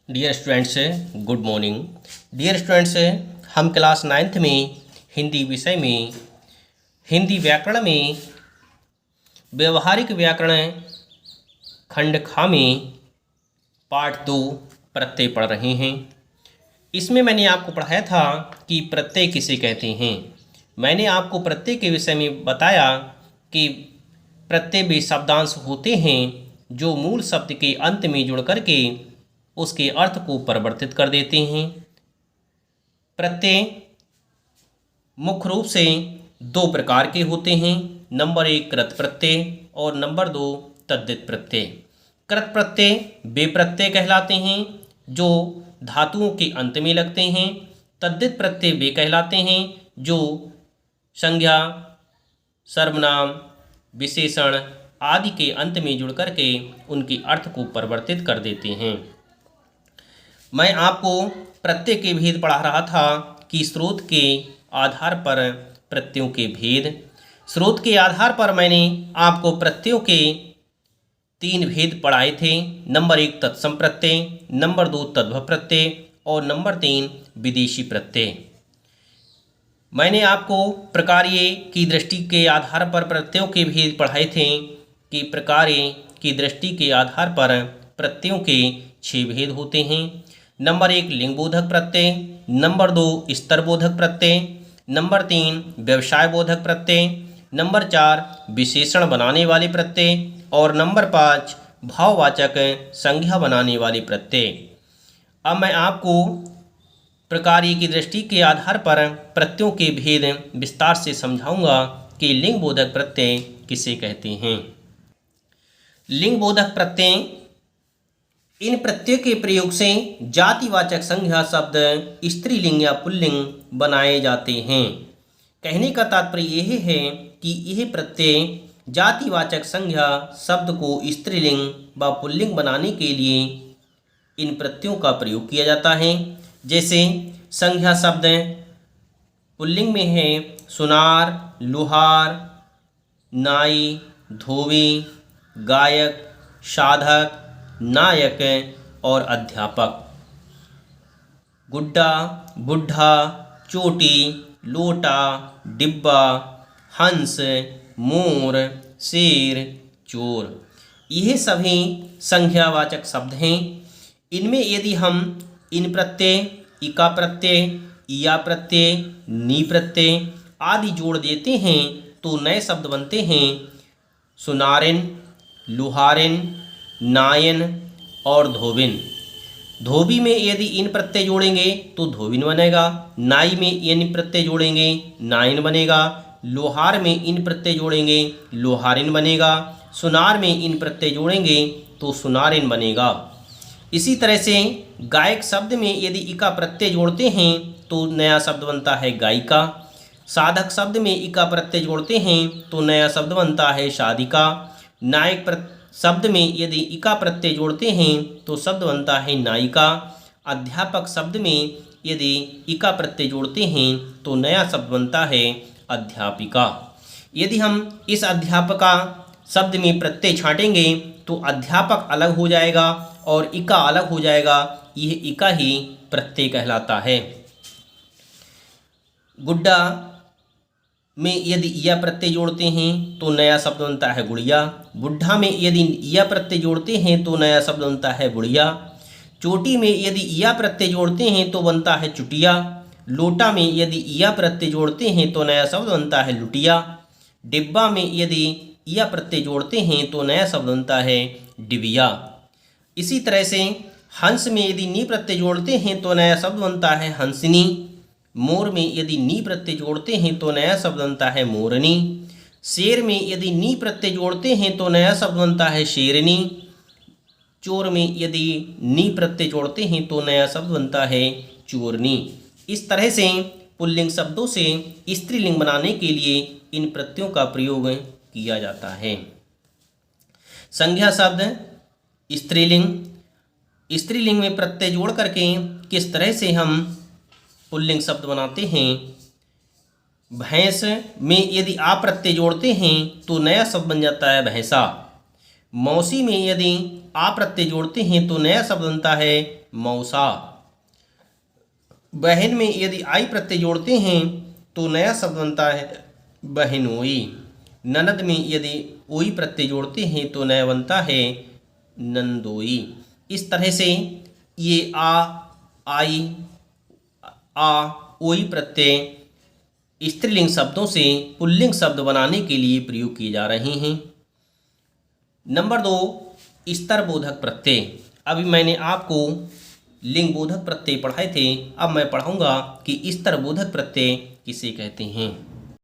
Dear students, good morning. Dear students, हम class 9th में हिंदी विषय में हिंदी व्याकरण में व्यवहारिक व्याकरण खंड खा में पाठ 2 प्रत्यय पढ़ रहे हैं। इसमें मैंने आपको पढ़ाया था कि प्रत्यय किसे कहते हैं। मैंने आपको प्रत्यय के विषय में बताया कि प्रत्यय वे शब्दांश होते हैं जो मूल शब्द के अंत में जुड़ करके उसके अर्थ को परिवर्तित कर देते हैं। प्रत्यय मुख्य रूप से 2 प्रकार के होते हैं। नंबर 1 कृत प्रत्यय और नंबर 2 तद्धित प्रत्यय। कृत प्रत्यय वे प्रत्यय कहलाते हैं जो धातुओं के अंत में लगते हैं। तद्धित प्रत्यय वे कहलाते हैं जो संज्ञा, सर्वनाम, विशेषण आदि के अंत में जुड़ करके उनके अर्थ को परिवर्तित कर देते हैं। मैं आपको प्रत्यय के भेद पढ़ा रहा था कि स्रोत के आधार पर प्रत्ययों के भेद। स्रोत के आधार पर मैंने आपको प्रत्ययों के 3 भेद पढ़ाए थे। नंबर 1 तत्सम प्रत्यय, नंबर 2 तद्भव प्रत्यय और नंबर 3 विदेशी प्रत्यय। मैंने आपको प्रकार्य की दृष्टि के आधार पर प्रत्ययों के भेद पढ़ाए थे कि प्रकार्य की दृष्टि के आधार पर प्रत्ययों के 6 भेद होते हैं। नंबर 1 लिंगबोधक प्रत्यय, नंबर 2 स्तरबोधक प्रत्यय, नंबर 3 व्यवसाय बोधक प्रत्यय, नंबर 4 विशेषण बनाने वाले प्रत्यय और नंबर 5 भाववाचक संज्ञा बनाने वाले प्रत्यय। अब मैं आपको प्रकार्य की दृष्टि के आधार पर प्रत्ययों के भेद विस्तार से समझाऊंगा कि लिंगबोधक प्रत्यय किसे कहते हैं। लिंगबोधक प्रत्यय इन प्रत्ययों के प्रयोग से जातिवाचक संज्ञा शब्द स्त्रीलिंग या पुल्लिंग बनाए जाते हैं। कहने का तात्पर्य यह है कि यह प्रत्यय जातिवाचक संज्ञा शब्द को स्त्रीलिंग व पुल्लिंग बनाने के लिए इन प्रत्ययों का प्रयोग किया जाता है। जैसे संज्ञा शब्द पुल्लिंग में है सुनार, लुहार, नाई, धोबी, गायक, साधक, नायक और अध्यापक। गुड्डा, बुढ़ा, चोटी, लोटा, डिब्बा, हंस, मोर, शेर, चोर, यह सभी संज्ञावाचक शब्द हैं। इनमें यदि हम इन प्रत्यय, इका प्रत्यय, इया प्रत्यय, नी प्रत्यय आदि जोड़ देते हैं तो नए शब्द बनते हैं सुनारिन, लुहारिन, नायन और धोबिन। धोबी में यदि इन प्रत्यय जोड़ेंगे तो धोबिन बनेगा। नाई में इन प्रत्यय जोड़ेंगे नायन बनेगा। लोहार में इन प्रत्यय जोड़ेंगे लोहारिन बनेगा। सुनार में इन प्रत्यय जोड़ेंगे तो सुनारिन बनेगा। इसी तरह से गायक शब्द में यदि इका प्रत्यय जोड़ते हैं तो नया शब्द बनता है गायिका। साधक शब्द में इका प्रत्यय जोड़ते हैं तो नया शब्द बनता है शादिका। नायक शब्द में यदि इका प्रत्यय जोड़ते हैं तो शब्द बनता है नायिका। अध्यापक शब्द में यदि इका प्रत्यय जोड़ते हैं तो नया शब्द बनता है अध्यापिका। यदि हम इस अध्यापका शब्द में प्रत्यय छांटेंगे तो अध्यापक अलग हो जाएगा और इका अलग हो जाएगा। यह इका ही प्रत्यय कहलाता है। गुड्डा में यदि इया प्रत्यय जोड़ते हैं तो नया शब्द बनता है गुड़िया। बुढ़ा में यदि इया प्रत्यय जोड़ते हैं तो नया शब्द बनता है बुढ़िया। चोटी में यदि इया प्रत्यय जोड़ते हैं तो बनता है चुटिया। लोटा में यदि इया प्रत्यय जोड़ते हैं तो नया शब्द बनता है लुटिया। डिब्बा में यदि इया प्रत्यय जोड़ते हैं तो नया शब्द बनता है डिबिया। इसी तरह से हंस में यदि नी प्रत्यय जोड़ते हैं तो नया शब्द बनता है हंसिनी। मोर में यदि नी प्रत्यय जोड़ते हैं तो नया शब्द बनता है मोरनी। शेर में यदि नी प्रत्यय जोड़ते हैं तो नया शब्द बनता है शेरनी। चोर में यदि नी प्रत्यय जोड़ते हैं तो नया शब्द बनता है चोरनी। इस तरह से पुल्लिंग शब्दों से स्त्रीलिंग बनाने के लिए इन प्रत्ययों का प्रयोग किया जाता है। संज्ञा शब्द स्त्रीलिंग। स्त्रीलिंग में प्रत्यय जोड़ करके किस तरह से हम पुल्लिंग शब्द बनाते हैं। भैंस में यदि आ प्रत्यय जोड़ते हैं तो नया शब्द बन जाता है भैंसा। मौसी में यदि आ प्रत्यय जोड़ते हैं तो नया शब्द बनता है मौसा। बहन में यदि आई प्रत्यय जोड़ते हैं तो नया शब्द बनता है बहनोई। ननद में यदि ओई प्रत्यय जोड़ते हैं तो नया बनता है नंदोई। इस तरह से ये आई, आ, ओई प्रत्यय स्त्रीलिंग शब्दों से पुल्लिंग शब्द बनाने के लिए प्रयोग किए जा रहे हैं। नंबर 2, स्तरबोधक प्रत्यय। अभी मैंने आपको लिंगबोधक प्रत्यय पढ़ाए थे, अब मैं पढ़ाऊंगा कि स्तरबोधक प्रत्यय किसे कहते हैं।